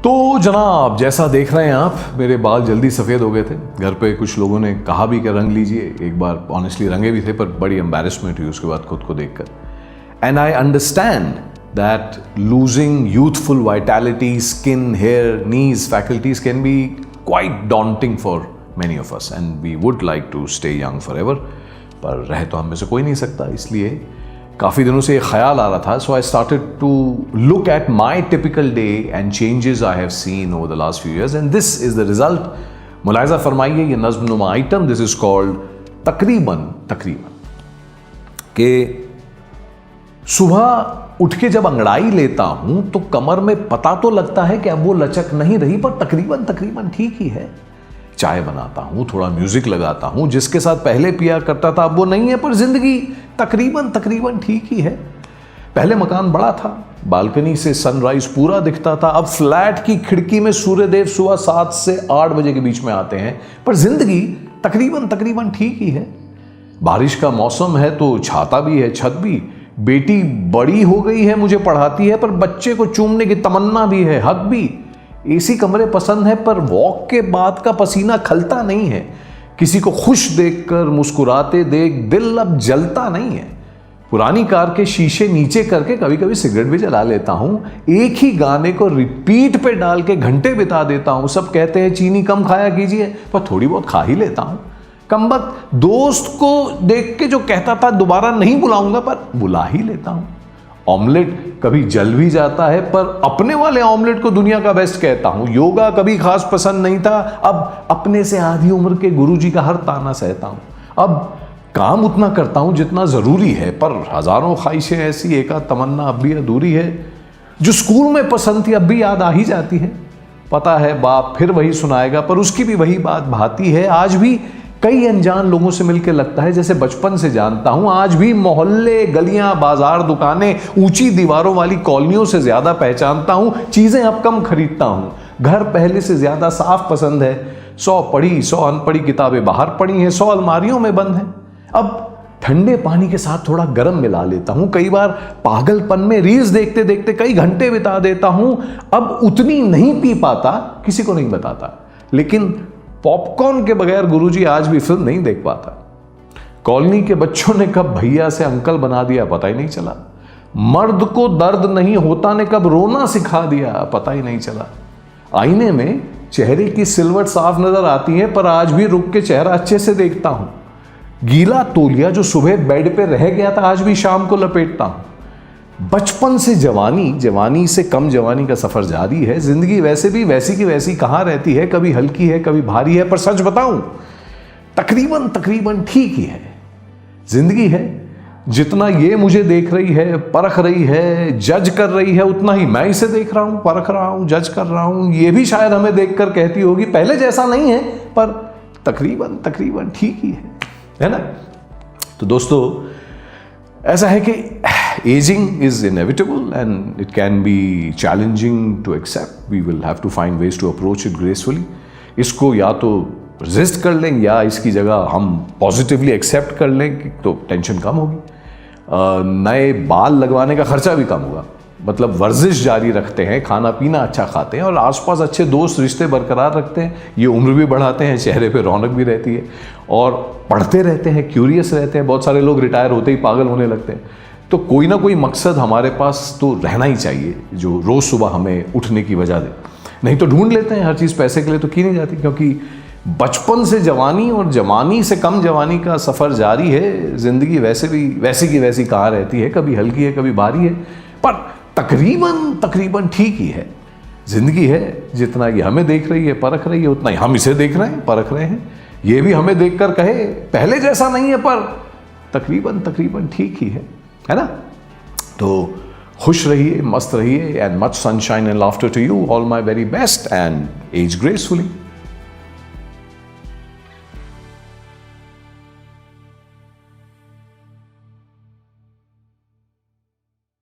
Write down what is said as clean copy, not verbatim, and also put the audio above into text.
तो जनाब, जैसा देख रहे हैं आप, मेरे बाल जल्दी सफ़ेद हो गए थे। घर पे कुछ लोगों ने कहा भी कि रंग लीजिए। एक बार ऑनेस्टली रंगे भी थे, पर बड़ी एम्बैरेसमेंट हुई उसके बाद खुद को देखकर। And I understand that losing youthful vitality, skin, hair, knees, faculties can be quite daunting for many of us and we would like to stay young forever. पर रह तो हम में से कोई नहीं सकता, इसलिए काफ़ी दिनों से ये ख्याल आ रहा था। So I started to look at my typical day and changes I have seen over the last few years and this is the result. मुलाहिजा फरमाइए, ये नज़्म-नुमा आइटम, दिस इज कॉल्ड तकरीबन के सुबह उठ के जब अंगड़ाई लेता हूं तो कमर में पता तो लगता है कि अब वो लचक नहीं रही, पर तकरीबन ठीक ही है। चाय बनाता हूं, थोड़ा म्यूजिक लगाता हूं, जिसके साथ पहले पिया करता था अब वो नहीं है, पर जिंदगी तकरीबन ठीक ही है। पहले मकान बड़ा था, बालकनी से सनराइज पूरा दिखता था। अब फ्लैट की खिड़की में सूर्यदेव सुबह 7 से 8 बजे के बीच में आते हैं, पर जिंदगी तकरीबन ठीक ही है। बारिश का मौसम है तो छाता भी है, छत भी। बेटी बड़ी हो गई है, मुझे पढ़ाती है, पर बच्चे को चूमने की तमन्ना भी है, हक भी। एसी कमरे पसंद है, पर वॉक के बाद का पसीना खलता नहीं है। किसी को खुश देखकर मुस्कुराते देख दिल अब जलता नहीं है। पुरानी कार के शीशे नीचे करके कभी कभी सिगरेट भी जला लेता हूं। एक ही गाने को रिपीट पे डाल के घंटे बिता देता हूं। सब कहते हैं चीनी कम खाया कीजिए, पर थोड़ी बहुत खा ही लेता हूं। कमबख्त दोस्त को देख के जो कहता था दोबारा नहीं बुलाऊंगा, पर बुला ही लेता हूं। ऑमलेट कभी जल भी जाता है, पर अपने वाले ऑमलेट को दुनिया का बेस्ट कहता हूं। योगा कभी खास पसंद नहीं था, अब अपने से आधी उम्र के गुरुजी का हर ताना सहता हूं। अब काम उतना करता हूं जितना जरूरी है, पर हजारों ख्वाहिशें ऐसी, एकाध तमन्ना अब भी अधूरी है। जो स्कूल में पसंद थी अब भी याद आ ही जाती है। पता है बाप फिर वही सुनाएगा, पर उसकी भी वही बात भाती है। आज भी कई अनजान लोगों से मिलकर लगता है जैसे बचपन से जानता हूं। आज भी मोहल्ले, गलियां, बाजार, दुकानें, ऊंची दीवारों वाली कॉलोनियों से ज्यादा पहचानता हूं। चीजें अब कम खरीदता हूं। घर पहले से ज्यादा साफ पसंद है। 100 पढ़ी 100 अनपढ़ी किताबें बाहर पड़ी हैं, 100 अलमारियों में बंद हैं। अब ठंडे पानी के साथ थोड़ा गर्म मिला लेता हूं। कई बार पागलपन में रील्स देखते देखते कई घंटे बिता देता हूं। अब उतनी नहीं पी पाता, किसी को नहीं बताता, लेकिन पॉपकॉर्न के बगैर गुरुजी आज भी फिल्म नहीं देख पाता। कॉलोनी के बच्चों ने कब भैया से अंकल बना दिया पता ही नहीं चला। मर्द को दर्द नहीं होता ने कब रोना सिखा दिया पता ही नहीं चला। आईने में चेहरे की सिलवट साफ नजर आती है, पर आज भी रुक के चेहरा अच्छे से देखता हूं। गीला तौलिया जो सुबह बेड पे रह गया था आज भी शाम को लपेटता हूं। बचपन से जवानी, जवानी से कम जवानी का सफर जारी है। जिंदगी वैसे भी वैसी की वैसी कहां रहती है, कभी हल्की है कभी भारी है, पर सच बताऊं तकरीबन ठीक ही है। जिंदगी है, जितना ये मुझे देख रही है, परख रही है, जज कर रही है, उतना ही मैं इसे देख रहा हूं, परख रहा हूं, जज कर रहा हूं। ये भी शायद हमें देखकर कहती होगी पहले जैसा नहीं है, पर तकरीबन ठीक ही है ना। तो दोस्तों, ऐसा है कि ageing is inevitable and it can be challenging to accept. We will have to find ways to approach it gracefully. इसको या तो रेजिस्ट कर लें या इसकी जगह हम पॉजिटिवली एक्सेप्ट कर लें, तो टेंशन कम होगी। नए बाल लगवाने का खर्चा भी कम होगा। मतलब वर्जिश जारी रखते हैं, खाना पीना अच्छा खाते हैं और आसपास अच्छे दोस्त रिश्ते बरकरार रखते हैं। ये उम्र भी बढ़ाते हैं, चेहरे पे रौनक भी रहती है और पढ़ते रहते हैं, क्यूरियस रहते हैं। बहुत सारे लोग रिटायर होते ही पागल होने लगते हैं। तो कोई ना कोई मकसद हमारे पास तो रहना ही चाहिए जो रोज़ सुबह हमें उठने की वजह दे। नहीं तो ढूंढ लेते हैं हर चीज़ पैसे के लिए तो की नहीं जाती, क्योंकि बचपन से जवानी और जवानी से कम जवानी का सफ़र जारी है। ज़िंदगी वैसे भी वैसी की वैसी कहाँ रहती है, कभी हल्की है कभी भारी है, पर तकरीबन ठीक ही है। ज़िंदगी है, जितना ये हमें देख रही है, परख रही है, उतना ही हम इसे देख रहे हैं, परख रहे हैं। ये भी हमें देखकर कहे पहले जैसा नहीं है, पर तकरीबन ठीक ही है ना। तो खुश रहिए, मस्त रहिए, and much sunshine and laughter to you. All my very best and age gracefully.